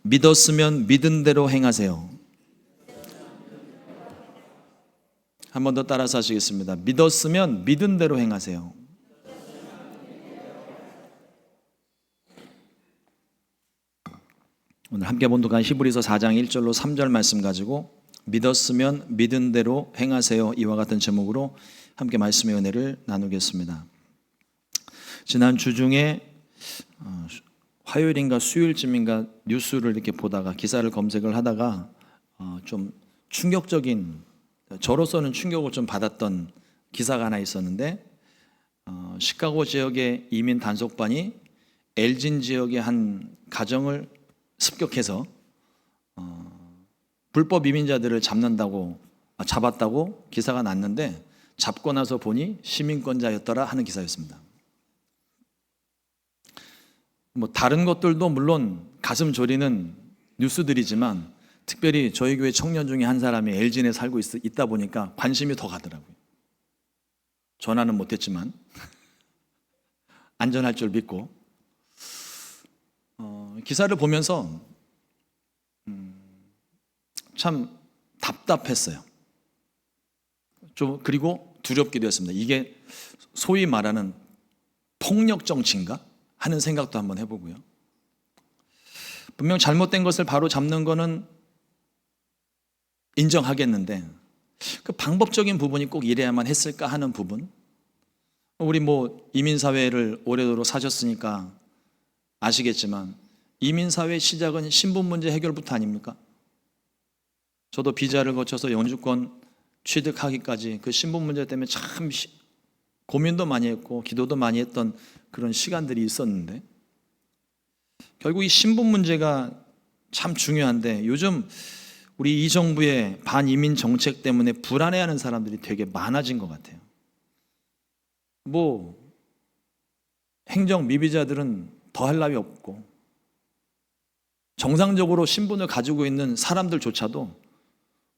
믿었으면 믿은 대로 행하세요. 한 번 더 따라서 하시겠습니다. 믿었으면 믿은 대로 행하세요. 오늘 함께 본독한 히브리서 4장 1절로 3절 말씀 가지고 믿었으면 믿은 대로 행하세요, 이와 같은 제목으로 함께 말씀의 은혜를 나누겠습니다. 지난 주 중에 화요일인가 수요일쯤인가 뉴스를 이렇게 보다가 기사를 검색을 하다가 좀 충격적인, 저로서는 충격을 좀 받았던 기사가 하나 있었는데, 시카고 지역의 이민 단속반이 엘진 지역의 한 가정을 습격해서 불법 이민자들을 잡았다고 기사가 났는데, 잡고 나서 보니 시민권자였더라 하는 기사였습니다. 다른 것들도 물론 가슴 졸이는 뉴스들이지만 특별히 저희 교회 청년 중에 한 사람이 엘진에 살고 있다 보니까 관심이 더 가더라고요. 전화는 못했지만 안전할 줄 믿고 기사를 보면서 참 답답했어요. 그리고 두렵기도 했습니다. 이게 소위 말하는 폭력 정치인가 하는 생각도 한번 해보고요. 분명 잘못된 것을 바로 잡는 거는 인정하겠는데 그 방법적인 부분이 꼭 이래야만 했을까 하는 부분, 우리 이민사회를 오래도록 사셨으니까 아시겠지만 이민사회 시작은 신분 문제 해결부터 아닙니까? 저도 비자를 거쳐서 영주권 취득하기까지 그 신분 문제 때문에 참 고민도 많이 했고 기도도 많이 했던 그런 시간들이 있었는데, 결국 이 신분 문제가 참 중요한데 요즘 우리 이 정부의 반이민 정책 때문에 불안해하는 사람들이 되게 많아진 것 같아요. 행정 미비자들은 더할 나위 없고 정상적으로 신분을 가지고 있는 사람들조차도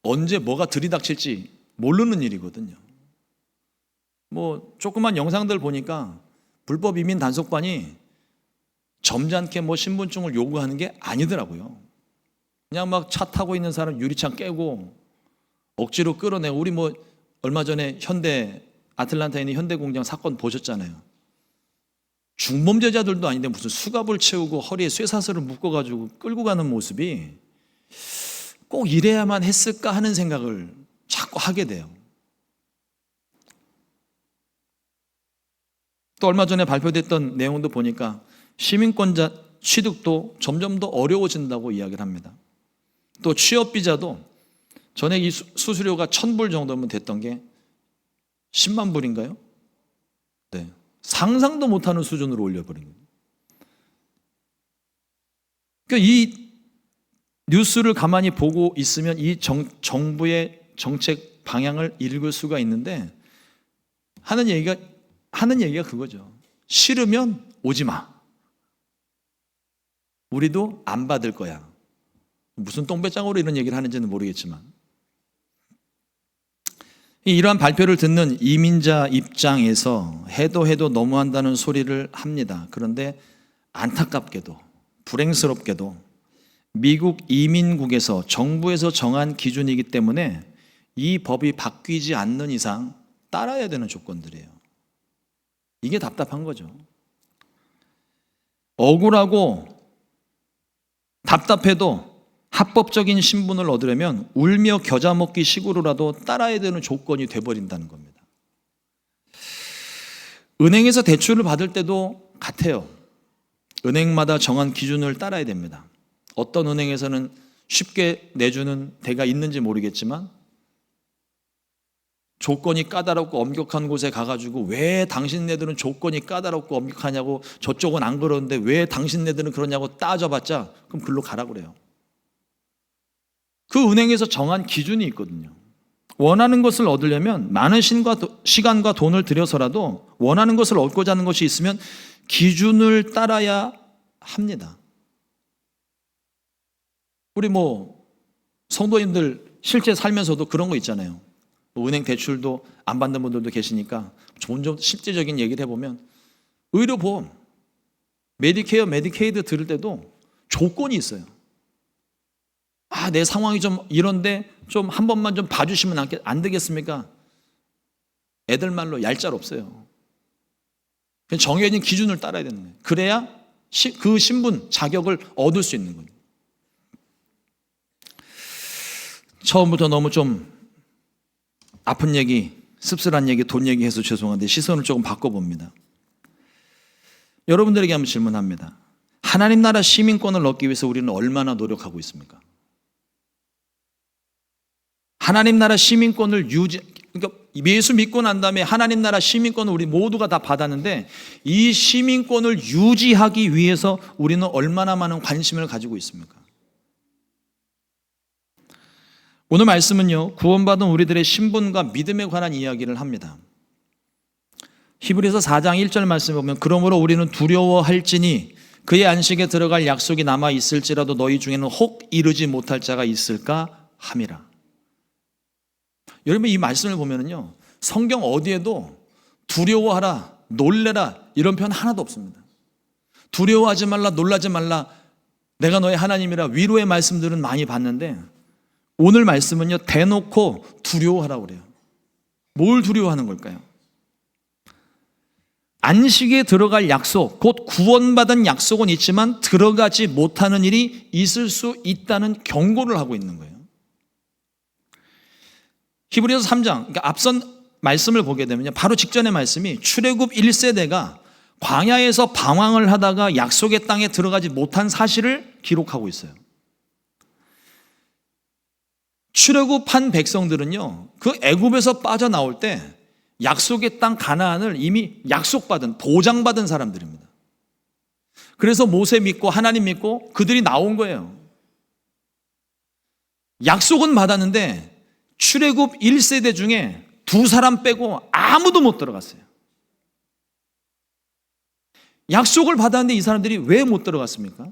언제 뭐가 들이닥칠지 모르는 일이거든요. 조그만 영상들 보니까 불법 이민 단속반이 점잖게 신분증을 요구하는 게 아니더라고요. 그냥 차 타고 있는 사람 유리창 깨고 억지로 끌어내고, 우리 얼마 전에 아틀란타에 있는 현대공장 사건 보셨잖아요. 중범죄자들도 아닌데 무슨 수갑을 채우고 허리에 쇠사슬을 묶어가지고 끌고 가는 모습이 꼭 이래야만 했을까 하는 생각을 자꾸 하게 돼요. 또 얼마 전에 발표됐던 내용도 보니까 시민권자 취득도 점점 더 어려워진다고 이야기를 합니다. 또 취업비자도 전에 이 수수료가 1,000불 정도면 됐던 게 10만 불인가요? 네, 상상도 못하는 수준으로 올려버린 거예요. 그러니까 이 뉴스를 가만히 보고 있으면 이 정부의 정책 방향을 읽을 수가 있는데, 하는 얘기가 그거죠. 싫으면 오지 마. 우리도 안 받을 거야. 무슨 똥배짱으로 이런 얘기를 하는지는 모르겠지만, 이러한 발표를 듣는 이민자 입장에서 해도 너무한다는 소리를 합니다. 그런데 안타깝게도 불행스럽게도 미국 이민국에서 정부에서 정한 기준이기 때문에 이 법이 바뀌지 않는 이상 따라야 되는 조건들이에요. 이게 답답한 거죠. 억울하고 답답해도 합법적인 신분을 얻으려면 울며 겨자 먹기 식으로라도 따라야 되는 조건이 돼버린다는 겁니다. 은행에서 대출을 받을 때도 같아요. 은행마다 정한 기준을 따라야 됩니다. 어떤 은행에서는 쉽게 내주는 데가 있는지 모르겠지만 조건이 까다롭고 엄격한 곳에 가가지고 왜 당신네들은 조건이 까다롭고 엄격하냐고, 저쪽은 안 그러는데 왜 당신네들은 그러냐고 따져봤자 그럼 글로 가라 그래요. 그 은행에서 정한 기준이 있거든요. 원하는 것을 얻으려면 많은 시간과 돈을 들여서라도 원하는 것을 얻고자 하는 것이 있으면 기준을 따라야 합니다. 우리 성도님들 실제 살면서도 그런 거 있잖아요. 은행 대출도 안 받는 분들도 계시니까 좀 실제적인 얘기를 해보면, 의료보험, 메디케어, 메디케이드 들을 때도 조건이 있어요. 내 상황이 좀 이런데 좀 한 번만 좀 봐주시면 안 되겠습니까? 애들 말로 얄짤 없어요. 그냥 정해진 기준을 따라야 되는 거예요. 그래야 그 신분, 자격을 얻을 수 있는 거예요. 처음부터 너무 좀 아픈 얘기, 씁쓸한 얘기, 돈 얘기해서 죄송한데 시선을 조금 바꿔봅니다. 여러분들에게 한번 질문합니다. 하나님 나라 시민권을 얻기 위해서 우리는 얼마나 노력하고 있습니까? 하나님 나라 시민권을 그러니까 예수 믿고 난 다음에 하나님 나라 시민권을 우리 모두가 다 받았는데 이 시민권을 유지하기 위해서 우리는 얼마나 많은 관심을 가지고 있습니까? 오늘 말씀은요, 구원받은 우리들의 신분과 믿음에 관한 이야기를 합니다. 히브리서 4장 1절 말씀을 보면 그러므로 우리는 두려워할지니 그의 안식에 들어갈 약속이 남아 있을지라도 너희 중에는 혹 이르지 못할 자가 있을까 함이라. 여러분 이 말씀을 보면은요, 성경 어디에도 두려워하라, 놀래라 이런 표현 하나도 없습니다. 두려워하지 말라, 놀라지 말라, 내가 너의 하나님이라 위로의 말씀들은 많이 봤는데 오늘 말씀은요, 대놓고 두려워하라고 그래요. 뭘 두려워하는 걸까요? 안식에 들어갈 약속, 곧 구원받은 약속은 있지만 들어가지 못하는 일이 있을 수 있다는 경고를 하고 있는 거예요. 히브리서 3장, 그러니까 앞선 말씀을 보게 되면요, 바로 직전의 말씀이 출애굽 1세대가 광야에서 방황을 하다가 약속의 땅에 들어가지 못한 사실을 기록하고 있어요. 출애굽한 백성들은요, 그 애굽에서 빠져나올 때 약속의 땅 가나안을 이미 약속받은, 보장받은 사람들입니다. 그래서 모세 믿고 하나님 믿고 그들이 나온 거예요. 약속은 받았는데 출애굽 1세대 중에 2사람 빼고 아무도 못 들어갔어요. 약속을 받았는데 이 사람들이 왜 못 들어갔습니까?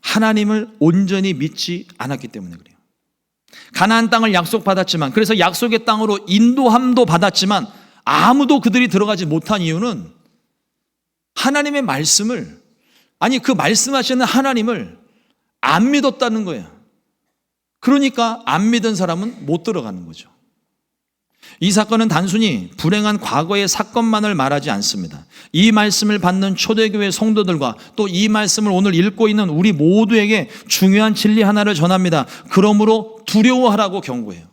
하나님을 온전히 믿지 않았기 때문에 그래요. 가나안 땅을 약속받았지만, 그래서 약속의 땅으로 인도함도 받았지만 아무도 그들이 들어가지 못한 이유는 하나님의 말씀을, 아니 그 말씀하시는 하나님을 안 믿었다는 거예요. 그러니까 안 믿은 사람은 못 들어가는 거죠. 이 사건은 단순히 불행한 과거의 사건만을 말하지 않습니다. 이 말씀을 받는 초대교회 성도들과 또 이 말씀을 오늘 읽고 있는 우리 모두에게 중요한 진리 하나를 전합니다. 그러므로 두려워하라고 경고해요.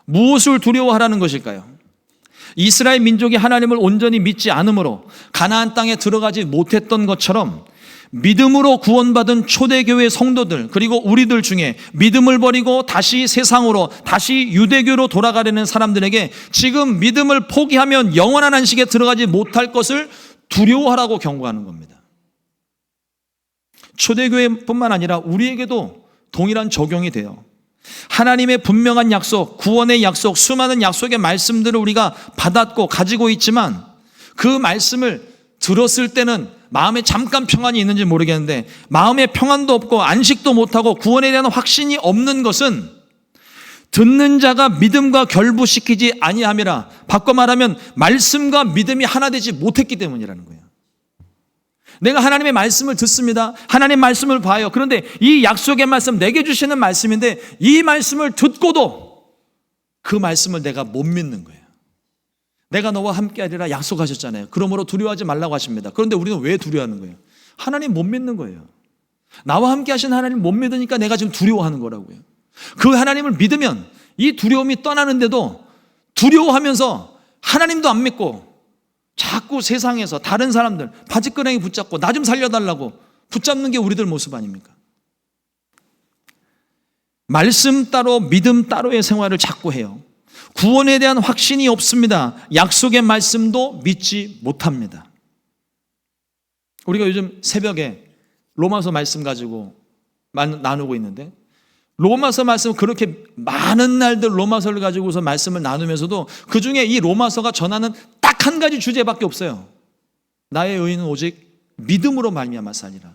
무엇을 두려워하라는 것일까요? 이스라엘 민족이 하나님을 온전히 믿지 않으므로 가나안 땅에 들어가지 못했던 것처럼 믿음으로 구원받은 초대교회 성도들 그리고 우리들 중에 믿음을 버리고 다시 세상으로 다시 유대교로 돌아가려는 사람들에게 지금 믿음을 포기하면 영원한 안식에 들어가지 못할 것을 두려워하라고 경고하는 겁니다. 초대교회뿐만 아니라 우리에게도 동일한 적용이 돼요. 하나님의 분명한 약속, 구원의 약속, 수많은 약속의 말씀들을 우리가 받았고 가지고 있지만 그 말씀을 들었을 때는 마음에 잠깐 평안이 있는지 모르겠는데 마음에 평안도 없고 안식도 못하고 구원에 대한 확신이 없는 것은 듣는 자가 믿음과 결부시키지 아니함이라. 바꿔 말하면 말씀과 믿음이 하나 되지 못했기 때문이라는 거예요. 내가 하나님의 말씀을 듣습니다. 하나님 말씀을 봐요. 그런데 이 약속의 말씀, 내게 주시는 말씀인데 이 말씀을 듣고도 그 말씀을 내가 못 믿는 거예요. 내가 너와 함께하리라 약속하셨잖아요. 그러므로 두려워하지 말라고 하십니다. 그런데 우리는 왜 두려워하는 거예요? 하나님 못 믿는 거예요. 나와 함께 하신 하나님 못 믿으니까 내가 지금 두려워하는 거라고요. 그 하나님을 믿으면 이 두려움이 떠나는데도 두려워하면서 하나님도 안 믿고 자꾸 세상에서 다른 사람들 바지끄레기 붙잡고 나 좀 살려달라고 붙잡는 게 우리들 모습 아닙니까? 말씀 따로 믿음 따로의 생활을 자꾸 해요. 구원에 대한 확신이 없습니다. 약속의 말씀도 믿지 못합니다. 우리가 요즘 새벽에 로마서 말씀 가지고 나누고 있는데 로마서 말씀 그렇게 많은 날들 로마서를 가지고서 말씀을 나누면서도 그중에 이 로마서가 전하는 딱 한 가지 주제밖에 없어요. 나의 의인은 오직 믿음으로 말미암아 살리라.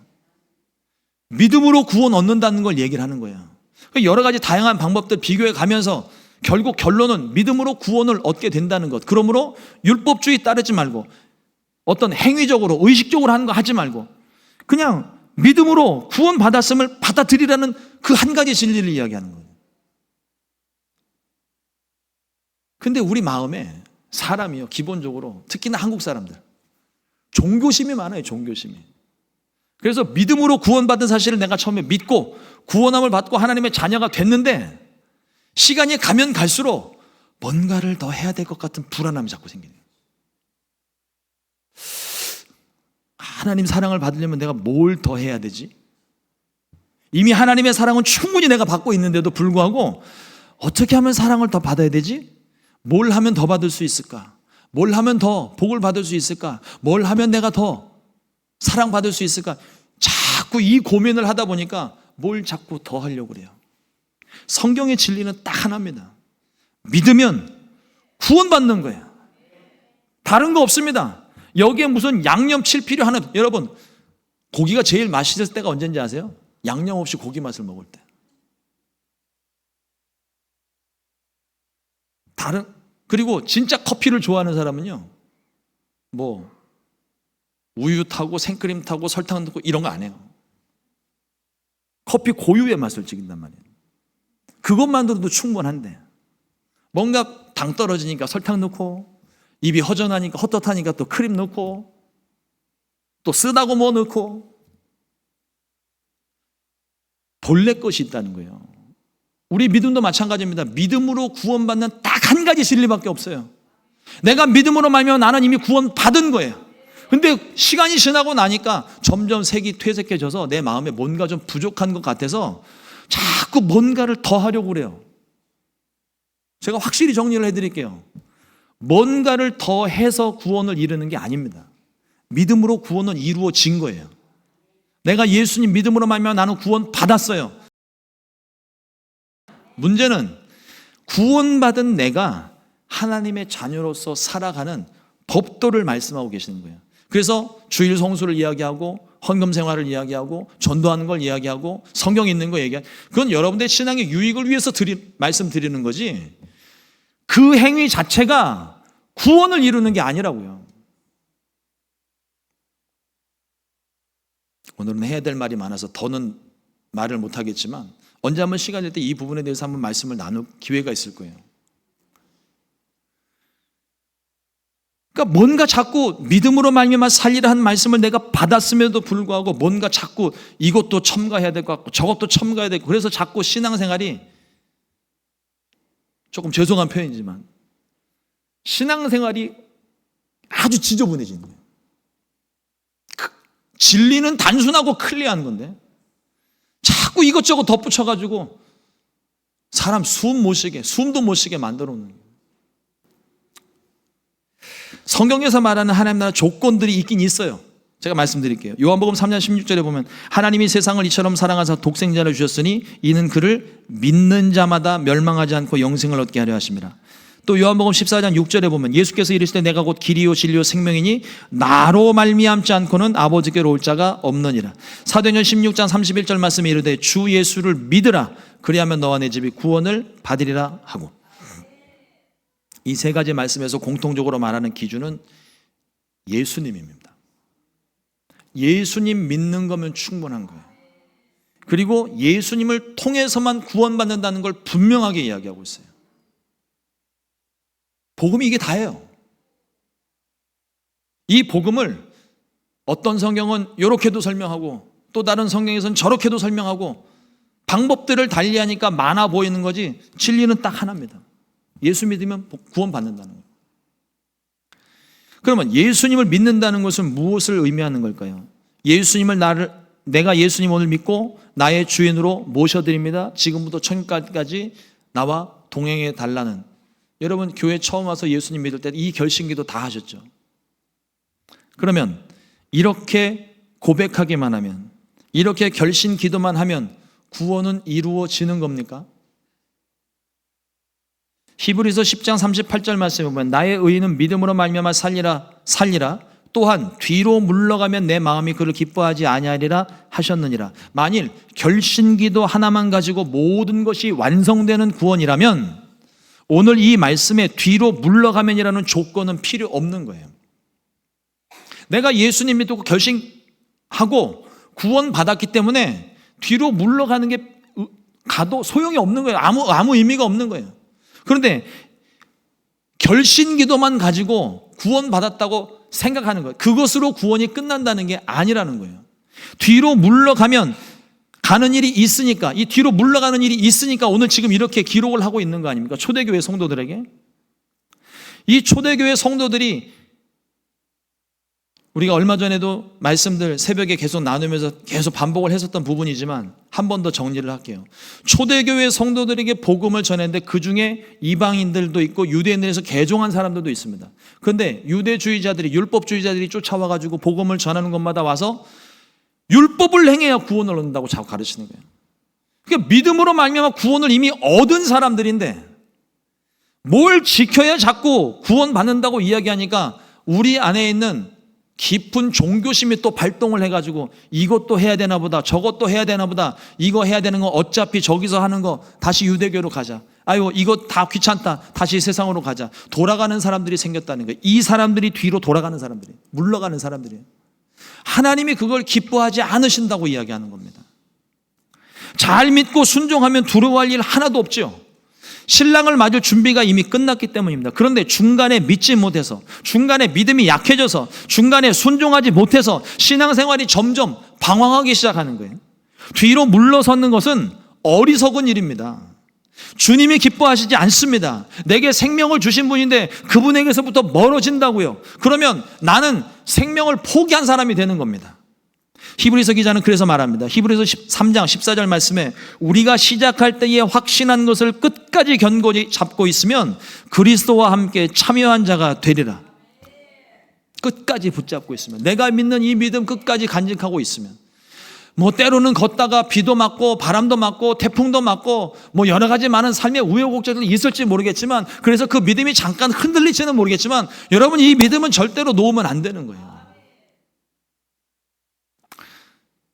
믿음으로 구원 얻는다는 걸 얘기를 하는 거예요. 여러 가지 다양한 방법들 비교해 가면서 결국 결론은 믿음으로 구원을 얻게 된다는 것. 그러므로 율법주의 따르지 말고 어떤 행위적으로 의식적으로 하는 거 하지 말고 그냥 믿음으로 구원받았음을 받아들이라는 그 한 가지 진리를 이야기하는 거예요. 근데 우리 마음에 사람이요, 기본적으로 특히나 한국 사람들 종교심이 많아요. 종교심이. 그래서 믿음으로 구원받은 사실을 내가 처음에 믿고 구원함을 받고 하나님의 자녀가 됐는데 시간이 가면 갈수록 뭔가를 더 해야 될 것 같은 불안함이 자꾸 생기네요. 하나님 사랑을 받으려면 내가 뭘 더 해야 되지? 이미 하나님의 사랑은 충분히 내가 받고 있는데도 불구하고 어떻게 하면 사랑을 더 받아야 되지? 뭘 하면 더 받을 수 있을까? 뭘 하면 더 복을 받을 수 있을까? 뭘 하면 내가 더 사랑받을 수 있을까? 자꾸 이 고민을 하다 보니까 뭘 자꾸 더 하려고 그래요. 성경의 진리는 딱 하나입니다. 믿으면 구원받는 거예요. 다른 거 없습니다. 여기에 무슨 양념 칠 필요 하나. 여러분, 고기가 제일 맛있을 때가 언제인지 아세요? 양념 없이 고기 맛을 먹을 때. 그리고 진짜 커피를 좋아하는 사람은요, 뭐 우유 타고 생크림 타고 설탕 넣고 이런 거 안 해요. 커피 고유의 맛을 즐긴단 말이에요. 그것만으로도 충분한데 뭔가 당 떨어지니까 설탕 넣고, 입이 허전하니까 헛헛하니까 또 크림 넣고, 또 쓰다고 뭐 넣고, 본래 것이 있다는 거예요. 우리 믿음도 마찬가지입니다. 믿음으로 구원받는 딱 한 가지 진리밖에 없어요. 내가 믿음으로 말미암아 나는 이미 구원받은 거예요. 근데 시간이 지나고 나니까 점점 색이 퇴색해져서 내 마음에 뭔가 좀 부족한 것 같아서 자꾸 뭔가를 더 하려고 그래요. 제가 확실히 정리를 해드릴게요. 뭔가를 더 해서 구원을 이루는 게 아닙니다. 믿음으로 구원은 이루어진 거예요. 내가 예수님 믿음으로 말미암아 나는 구원 받았어요. 문제는 구원받은 내가 하나님의 자녀로서 살아가는 법도를 말씀하고 계시는 거예요. 그래서 주일 성수를 이야기하고 헌금 생활을 이야기하고 전도하는 걸 이야기하고 성경 있는 거 얘기하고, 그건 여러분들의 신앙의 유익을 위해서 말씀드리는 거지 그 행위 자체가 구원을 이루는 게 아니라고요. 오늘은 해야 될 말이 많아서 더는 말을 못하겠지만 언제 한번 시간 될 때 이 부분에 대해서 한번 말씀을 나눌 기회가 있을 거예요. 그러니까 뭔가 자꾸 믿음으로 말미암아 살리라 한 말씀을 내가 받았음에도 불구하고 뭔가 자꾸 이것도 첨가해야 될 것 같고 저것도 첨가해야 되고, 그래서 자꾸 신앙생활이, 조금 죄송한 표현이지만 신앙생활이 아주 지저분해지는 거예요. 진리는 단순하고 클리어한 건데 자꾸 이것저것 덧붙여가지고 사람 숨도 못 쉬게 만들어 놓는 거예요. 성경에서 말하는 하나님 나라 조건들이 있긴 있어요. 제가 말씀드릴게요. 요한복음 3장 16절에 보면 하나님이 세상을 이처럼 사랑하사 독생자를 주셨으니 이는 그를 믿는 자마다 멸망하지 않고 영생을 얻게 하려 하심이라. 또 요한복음 14장 6절에 보면 예수께서 이르시되 내가 곧 길이요 진리요 생명이니 나로 말미암지 않고는 아버지께로 올 자가 없느니라. 사도행전 16장 31절 말씀에 이르되 주 예수를 믿으라 그리하면 너와 내 집이 구원을 받으리라 하고, 이 세 가지 말씀에서 공통적으로 말하는 기준은 예수님입니다. 예수님 믿는 거면 충분한 거예요. 그리고 예수님을 통해서만 구원받는다는 걸 분명하게 이야기하고 있어요. 복음이 이게 다예요. 이 복음을 어떤 성경은 이렇게도 설명하고 또 다른 성경에서는 저렇게도 설명하고 방법들을 달리하니까 많아 보이는 거지 진리는 딱 하나입니다. 예수 믿으면 구원받는다는 거예요. 그러면 예수님을 믿는다는 것은 무엇을 의미하는 걸까요? 내가 예수님 오늘 믿고 나의 주인으로 모셔드립니다. 지금부터 천국까지 나와 동행해 달라는, 여러분 교회 처음 와서 예수님 믿을 때 이 결심기도 다 하셨죠. 그러면 이렇게 고백하기만 하면, 이렇게 결심 기도만 하면 구원은 이루어지는 겁니까? 히브리서 10장 38절 말씀에 보면 나의 의인은 믿음으로 말미암아 살리라 또한 뒤로 물러가면 내 마음이 그를 기뻐하지 아니하리라 하셨느니라. 만일 결심기도 하나만 가지고 모든 것이 완성되는 구원이라면 오늘 이 말씀에 뒤로 물러가면이라는 조건은 필요 없는 거예요. 내가 예수님 믿고 결심하고 구원받았기 때문에 뒤로 물러가는 게 가도 소용이 없는 거예요. 아무 의미가 없는 거예요. 그런데 결신기도만 가지고 구원받았다고 생각하는 거예요. 그것으로 구원이 끝난다는 게 아니라는 거예요. 뒤로 물러가면 가는 일이 있으니까, 이 뒤로 물러가는 일이 있으니까 오늘 지금 이렇게 기록을 하고 있는 거 아닙니까? 초대교회 성도들에게. 이 초대교회 성도들이 우리가 얼마 전에도 말씀들 새벽에 계속 나누면서 계속 반복을 했었던 부분이지만 한 번 더 정리를 할게요. 초대교회 성도들에게 복음을 전했는데 그 중에 이방인들도 있고 유대인들에서 개종한 사람들도 있습니다. 그런데 유대주의자들이, 율법주의자들이 쫓아와가지고 복음을 전하는 곳마다 와서 율법을 행해야 구원을 얻는다고 자꾸 가르치는 거예요. 그러니까 믿음으로 말미암아 구원을 이미 얻은 사람들인데 뭘 지켜야 자꾸 구원받는다고 이야기하니까 우리 안에 있는 깊은 종교심이 또 발동을 해가지고 이것도 해야 되나 보다, 저것도 해야 되나 보다, 이거 해야 되는 거 어차피 저기서 하는 거 다시 유대교로 가자, 아유 이거 다 귀찮다, 다시 세상으로 가자, 돌아가는 사람들이 생겼다는 거예요. 이 사람들이 뒤로 돌아가는 사람들이에요. 물러가는 사람들이에요. 하나님이 그걸 기뻐하지 않으신다고 이야기하는 겁니다. 잘 믿고 순종하면 두려워할 일 하나도 없죠. 신랑을 맞을 준비가 이미 끝났기 때문입니다. 그런데 중간에 믿지 못해서, 중간에 믿음이 약해져서, 중간에 순종하지 못해서 신앙생활이 점점 방황하기 시작하는 거예요. 뒤로 물러서는 것은 어리석은 일입니다. 주님이 기뻐하시지 않습니다. 내게 생명을 주신 분인데 그분에게서부터 멀어진다고요. 그러면 나는 생명을 포기한 사람이 되는 겁니다. 히브리서 기자는 그래서 말합니다. 히브리서 3장 14절 말씀에 우리가 시작할 때에 확신한 것을 끝까지 견고히 잡고 있으면 그리스도와 함께 참여한 자가 되리라. 끝까지 붙잡고 있으면, 내가 믿는 이 믿음 끝까지 간직하고 있으면, 뭐 때로는 걷다가 비도 맞고 바람도 맞고 태풍도 맞고 뭐 여러 가지 많은 삶의 우여곡절이 있을지 모르겠지만, 그래서 그 믿음이 잠깐 흔들릴지는 모르겠지만 여러분, 이 믿음은 절대로 놓으면 안 되는 거예요.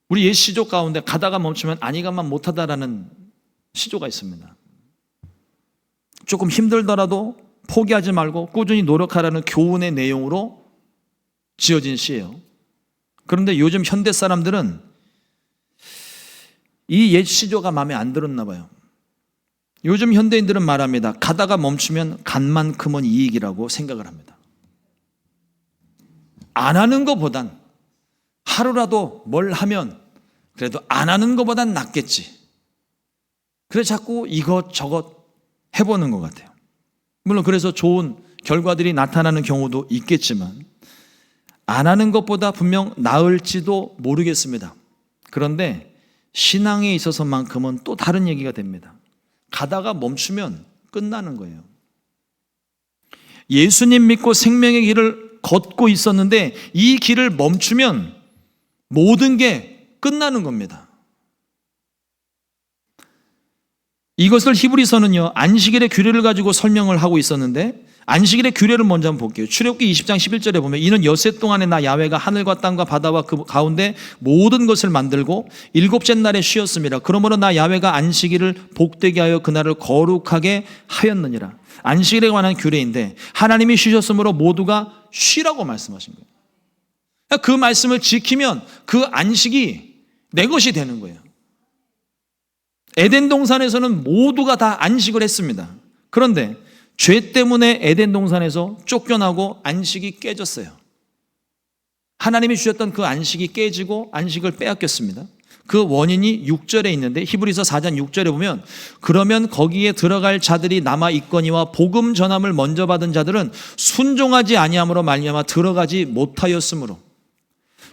우리 옛 시조 가운데 가다가 멈추면 아니가만 못하다라는 시조가 있습니다. 조금 힘들더라도 포기하지 말고 꾸준히 노력하라는 교훈의 내용으로 지어진 시예요. 그런데 요즘 현대 사람들은 이 옛 시조가 마음에 안 들었나 봐요. 요즘 현대인들은 말합니다. 가다가 멈추면 간만큼은 이익이라고 생각을 합니다. 안 하는 것보단 하루라도 뭘 하면 그래도 안 하는 것보단 낫겠지. 그래서 자꾸 이것저것 해보는 것 같아요. 물론 그래서 좋은 결과들이 나타나는 경우도 있겠지만 안 하는 것보다 분명 나을지도 모르겠습니다. 그런데 신앙에 있어서만큼은 또 다른 얘기가 됩니다. 가다가 멈추면 끝나는 거예요. 예수님 믿고 생명의 길을 걷고 있었는데 이 길을 멈추면 모든 게 끝나는 겁니다. 이것을 히브리서는요, 안식일의 규례를 가지고 설명을 하고 있었는데 안식일의 규례를 먼저 한번 볼게요. 출애굽기 20장 11절에 보면 이는 엿새 동안에 나 야훼가 하늘과 땅과 바다와 그 가운데 모든 것을 만들고 일곱째 날에 쉬었습니다. 그러므로 나 야훼가 안식일을 복되게 하여 그날을 거룩하게 하였느니라. 안식일에 관한 규례인데 하나님이 쉬셨으므로 모두가 쉬라고 말씀하신 거예요. 그 말씀을 지키면 그 안식이 내 것이 되는 거예요. 에덴 동산에서는 모두가 다 안식을 했습니다. 그런데 죄 때문에 에덴 동산에서 쫓겨나고 안식이 깨졌어요. 하나님이 주셨던 그 안식이 깨지고 안식을 빼앗겼습니다. 그 원인이 6절에 있는데 히브리서 4장 6절에 보면 그러면 거기에 들어갈 자들이 남아 있거니와 복음 전함을 먼저 받은 자들은 순종하지 아니함으로 말미암아 들어가지 못하였으므로.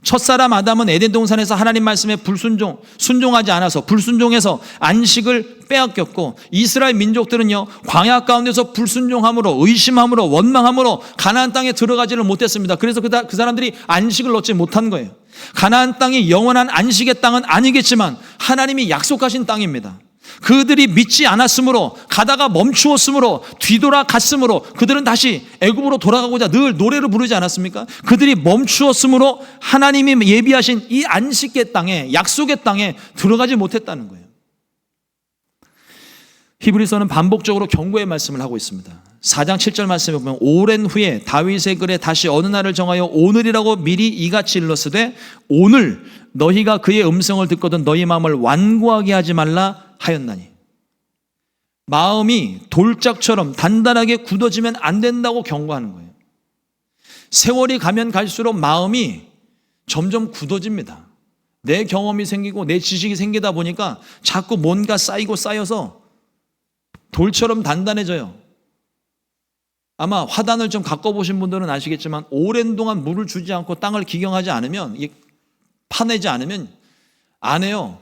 첫사람 아담은 에덴 동산에서 하나님 말씀에 순종하지 않아서 불순종해서 안식을 빼앗겼고 이스라엘 민족들은요 광야 가운데서 불순종함으로 의심함으로 원망함으로 가나안 땅에 들어가지를 못했습니다. 그래서 그 사람들이 안식을 얻지 못한 거예요. 가나안 땅이 영원한 안식의 땅은 아니겠지만 하나님이 약속하신 땅입니다. 그들이 믿지 않았으므로 가다가 멈추었으므로 뒤돌아갔으므로 그들은 다시 애굽으로 돌아가고자 늘 노래를 부르지 않았습니까? 그들이 멈추었으므로 하나님이 예비하신 이 안식의 땅에 약속의 땅에 들어가지 못했다는 거예요. 히브리서는 반복적으로 경고의 말씀을 하고 있습니다. 4장 7절 말씀에 보면 오랜 후에 다윗의 글에 다시 어느 날을 정하여 오늘이라고 미리 이같이 일렀으되 오늘 너희가 그의 음성을 듣거든 너희 마음을 완고하게 하지 말라 하였나니. 마음이 돌짝처럼 단단하게 굳어지면 안 된다고 경고하는 거예요. 세월이 가면 갈수록 마음이 점점 굳어집니다. 내 경험이 생기고 내 지식이 생기다 보니까 자꾸 뭔가 쌓이고 쌓여서 돌처럼 단단해져요. 아마 화단을 좀 가꿔보신 분들은 아시겠지만 오랜 동안 물을 주지 않고 땅을 기경하지 않으면, 파내지 않으면 안 해요.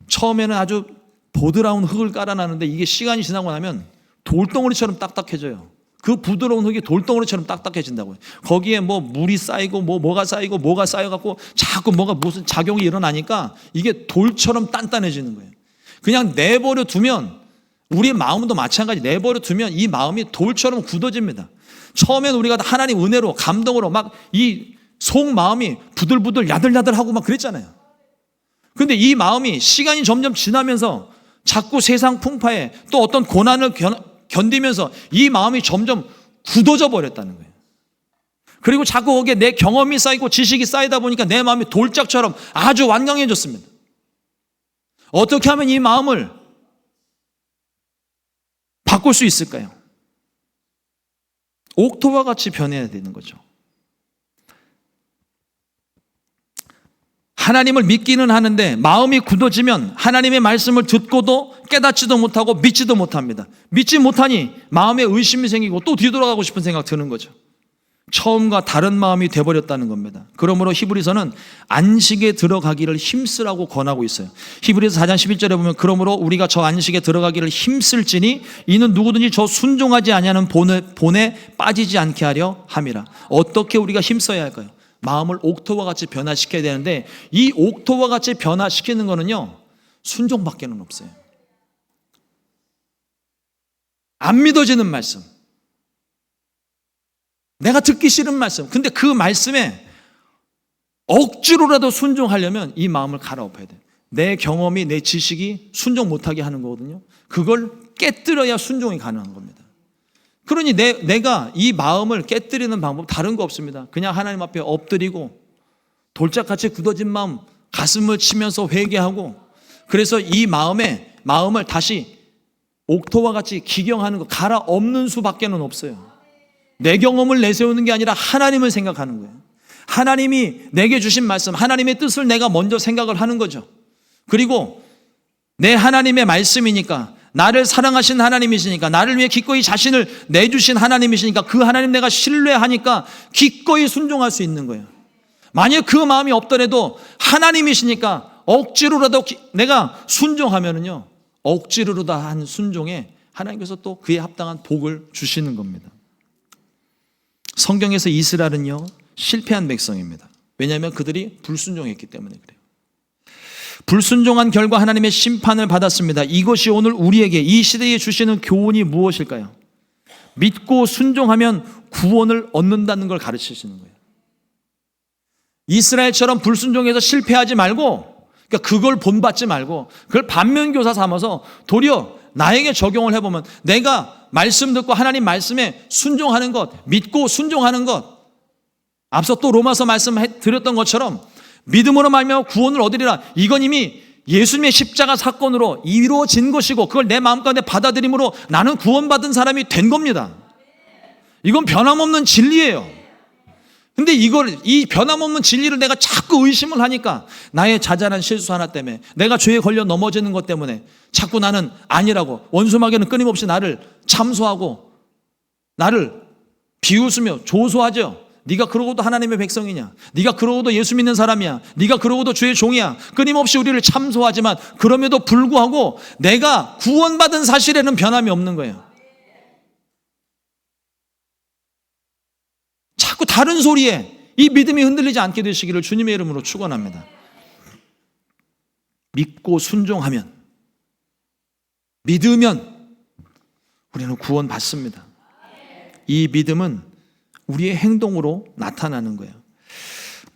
처음에는 아주 보드라운 흙을 깔아놨는데 이게 시간이 지나고 나면 돌덩어리처럼 딱딱해져요. 그 부드러운 흙이 돌덩어리처럼 딱딱해진다고요. 거기에 뭐 물이 쌓이고 뭐가 쌓이고 뭐가 쌓여갖고 자꾸 뭐가 무슨 작용이 일어나니까 이게 돌처럼 단단해지는 거예요. 그냥 내버려 두면, 우리의 마음도 마찬가지, 내버려 두면 이 마음이 돌처럼 굳어집니다. 처음엔 우리가 하나님 은혜로 감동으로 막 이 속마음이 부들부들 야들야들하고 막 그랬잖아요. 근데 이 마음이 시간이 점점 지나면서 자꾸 세상 풍파에 또 어떤 고난을 견디면서 이 마음이 점점 굳어져 버렸다는 거예요. 그리고 자꾸 거기에 내 경험이 쌓이고 지식이 쌓이다 보니까 내 마음이 돌짝처럼 아주 완강해졌습니다. 어떻게 하면 이 마음을 바꿀 수 있을까요? 옥토와 같이 변해야 되는 거죠. 하나님을 믿기는 하는데 마음이 굳어지면 하나님의 말씀을 듣고도 깨닫지도 못하고 믿지도 못합니다. 믿지 못하니 마음에 의심이 생기고 또 뒤돌아가고 싶은 생각 드는 거죠. 처음과 다른 마음이 돼버렸다는 겁니다. 그러므로 히브리서는 안식에 들어가기를 힘쓰라고 권하고 있어요. 히브리서 4장 11절에 보면 그러므로 우리가 저 안식에 들어가기를 힘쓸지니 이는 누구든지 저 순종하지 아니하는 본에 빠지지 않게 하려 함이라. 어떻게 우리가 힘써야 할까요? 마음을 옥토와 같이 변화시켜야 되는데 이 옥토와 같이 변화시키는 거는요, 순종밖에는 없어요. 안 믿어지는 말씀, 내가 듣기 싫은 말씀, 근데 그 말씀에 억지로라도 순종하려면 이 마음을 갈아엎어야 돼요. 내 경험이, 내 지식이 순종 못하게 하는 거거든요. 그걸 깨뜨려야 순종이 가능한 겁니다. 그러니 내가 이 마음을 깨뜨리는 방법 다른 거 없습니다. 그냥 하나님 앞에 엎드리고 돌짝같이 굳어진 마음 가슴을 치면서 회개하고, 그래서 이 마음을 다시 옥토와 같이 기경하는 거, 갈아엎는 수밖에는 없어요. 내 경험을 내세우는 게 아니라 하나님을 생각하는 거예요. 하나님이 내게 주신 말씀, 하나님의 뜻을 내가 먼저 생각을 하는 거죠. 그리고 내 하나님의 말씀이니까, 나를 사랑하신 하나님이시니까, 나를 위해 기꺼이 자신을 내주신 하나님이시니까 그 하나님 내가 신뢰하니까 기꺼이 순종할 수 있는 거예요. 만약 그 마음이 없더라도 하나님이시니까 억지로라도 내가 순종하면은요, 억지로라도 한 순종에 하나님께서 또 그에 합당한 복을 주시는 겁니다. 성경에서 이스라엘은요, 실패한 백성입니다. 왜냐하면 그들이 불순종했기 때문에 그래요. 불순종한 결과 하나님의 심판을 받았습니다. 이것이 오늘 우리에게 이 시대에 주시는 교훈이 무엇일까요? 믿고 순종하면 구원을 얻는다는 걸 가르치시는 거예요. 이스라엘처럼 불순종해서 실패하지 말고, 그러니까 그걸 본받지 말고 그걸 반면교사 삼아서 도리어 나에게 적용을 해보면, 내가 말씀 듣고 하나님 말씀에 순종하는 것, 믿고 순종하는 것, 앞서 또 로마서 말씀 드렸던 것처럼 믿음으로 말미암아 구원을 얻으리라. 이건 이미 예수님의 십자가 사건으로 이루어진 것이고 그걸 내 마음 가운데 받아들임으로 나는 구원받은 사람이 된 겁니다. 이건 변함없는 진리예요. 근데 이 변함없는 진리를 내가 자꾸 의심을 하니까 나의 자잘한 실수 하나 때문에, 내가 죄에 걸려 넘어지는 것 때문에 자꾸 나는 아니라고, 원수마귀는 끊임없이 나를 참소하고 나를 비웃으며 조소하죠. 네가 그러고도 하나님의 백성이냐? 네가 그러고도 예수 믿는 사람이야? 네가 그러고도 주의 종이야? 끊임없이 우리를 참소하지만 그럼에도 불구하고 내가 구원받은 사실에는 변함이 없는 거예요. 자꾸 다른 소리에 이 믿음이 흔들리지 않게 되시기를 주님의 이름으로 축원합니다. 믿고 순종하면, 믿으면 우리는 구원받습니다. 이 믿음은 우리의 행동으로 나타나는 거예요.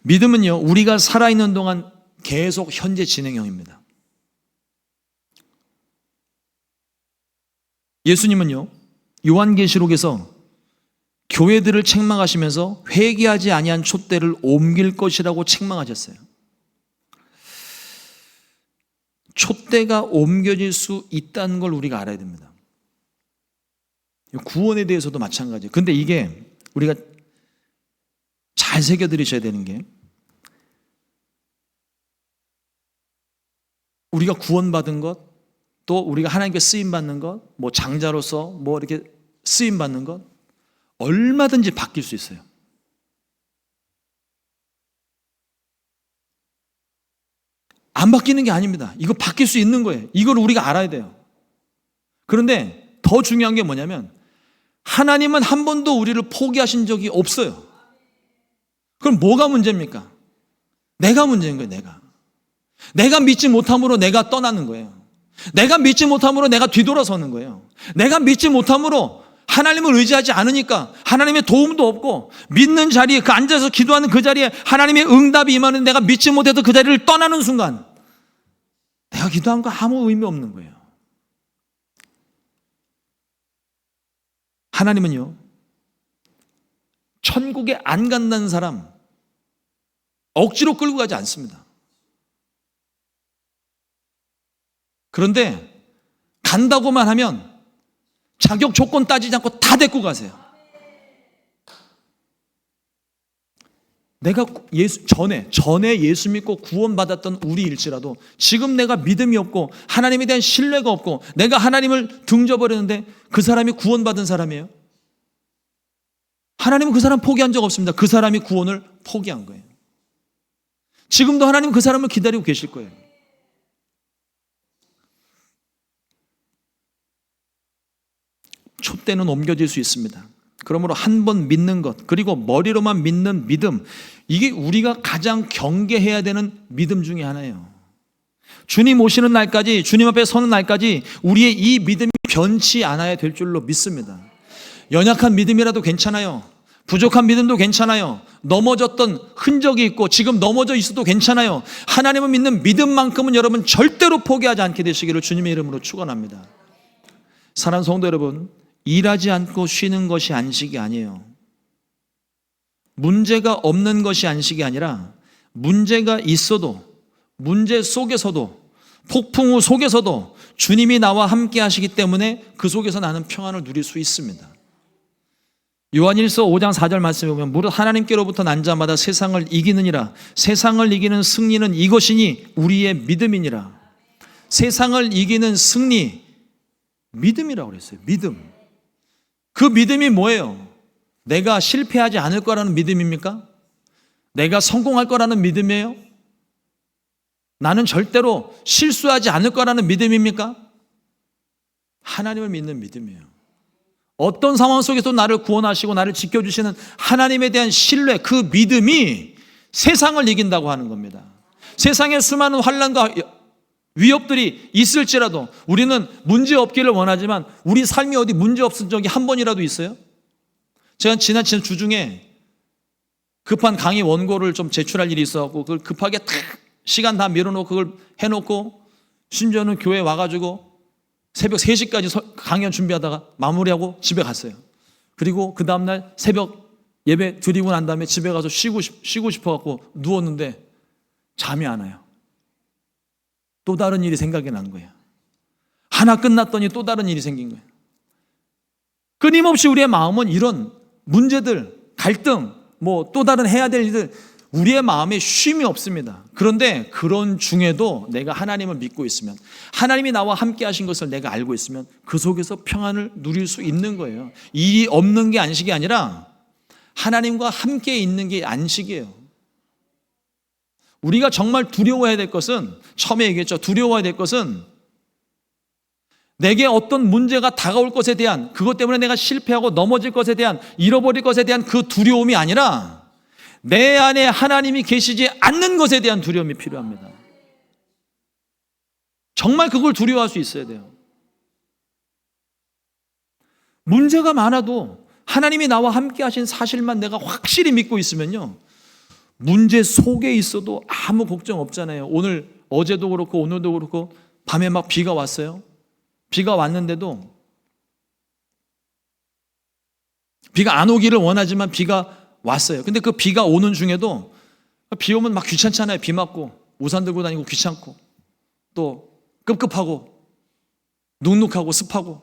믿음은요, 우리가 살아있는 동안 계속 현재 진행형입니다. 예수님은요, 요한계시록에서 교회들을 책망하시면서 회개하지 아니한 촛대를 옮길 것이라고 책망하셨어요. 촛대가 옮겨질 수 있다는 걸 우리가 알아야 됩니다. 구원에 대해서도 마찬가지예요. 근데 이게 우리가 잘 새겨들으셔야 되는 게, 우리가 구원받은 것, 또 우리가 하나님께 쓰임받는 것, 뭐 장자로서 뭐 이렇게 쓰임받는 것, 얼마든지 바뀔 수 있어요. 안 바뀌는 게 아닙니다. 이거 바뀔 수 있는 거예요. 이걸 우리가 알아야 돼요. 그런데 더 중요한 게 뭐냐면, 하나님은 한 번도 우리를 포기하신 적이 없어요. 그럼 뭐가 문제입니까? 내가 문제인 거예요. 내가 믿지 못함으로 내가 떠나는 거예요. 내가 믿지 못함으로 내가 뒤돌아서는 거예요. 내가 믿지 못함으로 하나님을 의지하지 않으니까 하나님의 도움도 없고, 믿는 자리에, 그 앉아서 기도하는 그 자리에 하나님의 응답이 임하는, 내가 믿지 못해도 그 자리를 떠나는 순간 내가 기도한 거 아무 의미 없는 거예요. 하나님은요, 천국에 안 간다는 사람 억지로 끌고 가지 않습니다. 그런데 간다고만 하면 자격 조건 따지지 않고 다 데리고 가세요. 내가 전에 예수 믿고 구원받았던 우리일지라도 지금 내가 믿음이 없고 하나님에 대한 신뢰가 없고 내가 하나님을 등져버렸는데, 그 사람이 구원받은 사람이에요? 하나님은 그 사람 포기한 적 없습니다. 그 사람이 구원을 포기한 거예요. 지금도 하나님은 그 사람을 기다리고 계실 거예요. 촛대는 옮겨질 수 있습니다. 그러므로 한 번 믿는 것, 그리고 머리로만 믿는 믿음, 이게 우리가 가장 경계해야 되는 믿음 중에 하나예요. 주님 오시는 날까지, 주님 앞에 서는 날까지 우리의 이 믿음이 변치 않아야 될 줄로 믿습니다. 연약한 믿음이라도 괜찮아요. 부족한 믿음도 괜찮아요. 넘어졌던 흔적이 있고 지금 넘어져 있어도 괜찮아요. 하나님을 믿는 믿음만큼은 여러분 절대로 포기하지 않게 되시기를 주님의 이름으로 축원합니다. 사랑하는 성도 여러분, 일하지 않고 쉬는 것이 안식이 아니에요. 문제가 없는 것이 안식이 아니라, 문제가 있어도, 문제 속에서도, 폭풍 우 속에서도 주님이 나와 함께 하시기 때문에 그 속에서 나는 평안을 누릴 수 있습니다. 요한일서 5장 4절 말씀에 보면, 무릇 하나님께로부터 난 자마다 세상을 이기느니라. 세상을 이기는 승리는 이것이니 우리의 믿음이니라. 세상을 이기는 승리, 믿음이라고 그랬어요. 믿음. 그 믿음이 뭐예요? 내가 실패하지 않을 거라는 믿음입니까? 내가 성공할 거라는 믿음이에요? 나는 절대로 실수하지 않을 거라는 믿음입니까? 하나님을 믿는 믿음이에요. 어떤 상황 속에서 나를 구원하시고 나를 지켜주시는 하나님에 대한 신뢰, 그 믿음이 세상을 이긴다고 하는 겁니다. 세상에 수많은 환난과 위협들이 있을지라도 우리는 문제 없기를 원하지만, 우리 삶이 어디 문제 없은 적이 한 번이라도 있어요? 제가 지난 주 중에 급한 강의 원고를 좀 제출할 일이 있어갖고 그걸 급하게 탁 시간 다 밀어놓고 그걸 해놓고, 심지어는 교회 와가지고 새벽 3시까지 강연 준비하다가 마무리하고 집에 갔어요. 그리고 그 다음날 새벽 예배 드리고 난 다음에 집에 가서 쉬고 싶어갖고 누웠는데 잠이 안 와요. 또 다른 일이 생각이 난 거예요. 하나 끝났더니 또 다른 일이 생긴 거예요. 끊임없이 우리의 마음은 이런 문제들, 갈등, 뭐 또 다른 해야 될 일들, 우리의 마음에 쉼이 없습니다. 그런데 그런 중에도 내가 하나님을 믿고 있으면, 하나님이 나와 함께 하신 것을 내가 알고 있으면 그 속에서 평안을 누릴 수 있는 거예요. 일이 없는 게 안식이 아니라 하나님과 함께 있는 게 안식이에요. 우리가 정말 두려워해야 될 것은, 처음에 얘기했죠. 두려워해야 될 것은 내게 어떤 문제가 다가올 것에 대한, 그것 때문에 내가 실패하고 넘어질 것에 대한, 잃어버릴 것에 대한 그 두려움이 아니라 내 안에 하나님이 계시지 않는 것에 대한 두려움이 필요합니다. 정말 그걸 두려워할 수 있어야 돼요. 문제가 많아도 하나님이 나와 함께 하신 사실만 내가 확실히 믿고 있으면요, 문제 속에 있어도 아무 걱정 없잖아요. 어제도 그렇고 오늘도 그렇고 밤에 막 비가 왔어요. 비가 왔는데도 비가 안 오기를 원하지만 비가 왔어요. 근데 그 비가 오는 중에도 비 오면 막 귀찮잖아요. 비 맞고 우산 들고 다니고 귀찮고 또 급급하고 눅눅하고 습하고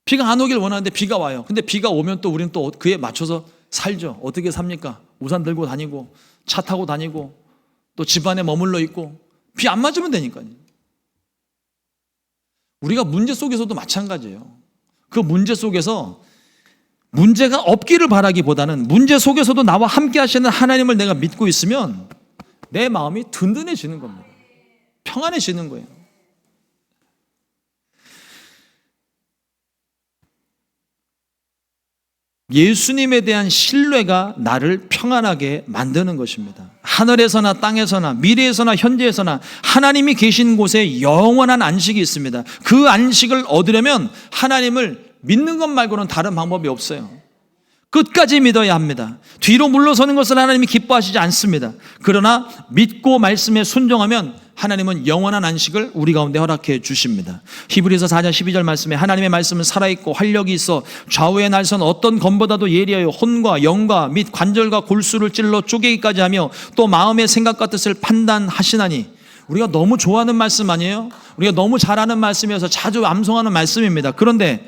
비가 안 오길 원하는데 비가 와요. 근데 비가 오면 또 우리는 또 그에 맞춰서 살죠. 어떻게 삽니까? 우산 들고 다니고 차 타고 다니고 또 집안에 머물러 있고 비 안 맞으면 되니까요. 우리가 문제 속에서도 마찬가지예요. 그 문제 속에서 문제가 없기를 바라기보다는 문제 속에서도 나와 함께 하시는 하나님을 내가 믿고 있으면 내 마음이 든든해지는 겁니다. 평안해지는 거예요. 예수님에 대한 신뢰가 나를 평안하게 만드는 것입니다. 하늘에서나 땅에서나 미래에서나 현재에서나 하나님이 계신 곳에 영원한 안식이 있습니다. 그 안식을 얻으려면 하나님을 믿는 것 말고는 다른 방법이 없어요. 끝까지 믿어야 합니다. 뒤로 물러서는 것을 하나님이 기뻐하시지 않습니다. 그러나 믿고 말씀에 순종하면 하나님은 영원한 안식을 우리 가운데 허락해 주십니다. 히브리서 4장 12절 말씀에 하나님의 말씀은 살아있고 활력이 있어 좌우의 날선 어떤 검보다도 예리하여 혼과 영과 및 관절과 골수를 찔러 쪼개기까지 하며 또 마음의 생각과 뜻을 판단하시나니. 우리가 너무 좋아하는 말씀 아니에요? 우리가 너무 잘하는 말씀이어서 자주 암송하는 말씀입니다. 그런데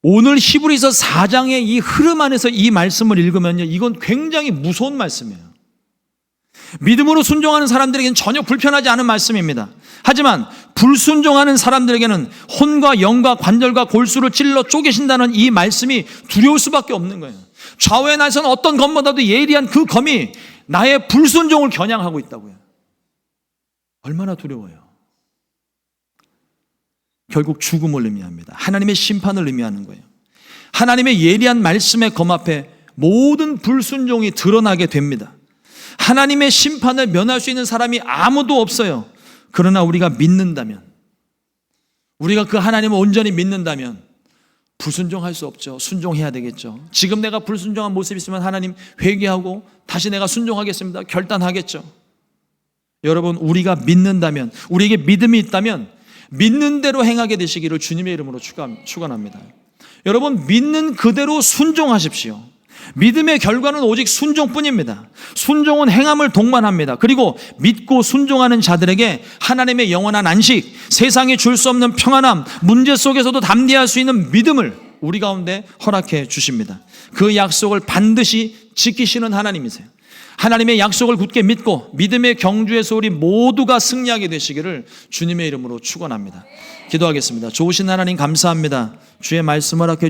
오늘 히브리서 4장의 이 흐름 안에서 이 말씀을 읽으면요, 이건 굉장히 무서운 말씀이에요. 믿음으로 순종하는 사람들에게는 전혀 불편하지 않은 말씀입니다. 하지만 불순종하는 사람들에게는 혼과 영과 관절과 골수를 찔러 쪼개신다는 이 말씀이 두려울 수밖에 없는 거예요. 좌우의 날선 어떤 검보다도 예리한 그 검이 나의 불순종을 겨냥하고 있다고요. 얼마나 두려워요. 결국 죽음을 의미합니다. 하나님의 심판을 의미하는 거예요. 하나님의 예리한 말씀의 검 앞에 모든 불순종이 드러나게 됩니다. 하나님의 심판을 면할 수 있는 사람이 아무도 없어요. 그러나 우리가 믿는다면, 우리가 그 하나님을 온전히 믿는다면 불순종할 수 없죠. 순종해야 되겠죠. 지금 내가 불순종한 모습이 있으면 하나님 회개하고 다시 내가 순종하겠습니다. 결단하겠죠. 여러분, 우리가 믿는다면, 우리에게 믿음이 있다면 믿는 대로 행하게 되시기를 주님의 이름으로 축원합니다. 여러분, 믿는 그대로 순종하십시오. 믿음의 결과는 오직 순종뿐입니다. 순종은 행함을 동반합니다. 그리고 믿고 순종하는 자들에게 하나님의 영원한 안식, 세상이 줄 수 없는 평안함, 문제 속에서도 담대할 수 있는 믿음을 우리 가운데 허락해 주십니다. 그 약속을 반드시 지키시는 하나님이세요. 하나님의 약속을 굳게 믿고 믿음의 경주에서 우리 모두가 승리하게 되시기를 주님의 이름으로 축원합니다. 기도하겠습니다. 좋으신 하나님 감사합니다. 주의 말씀 허락해 주십시오.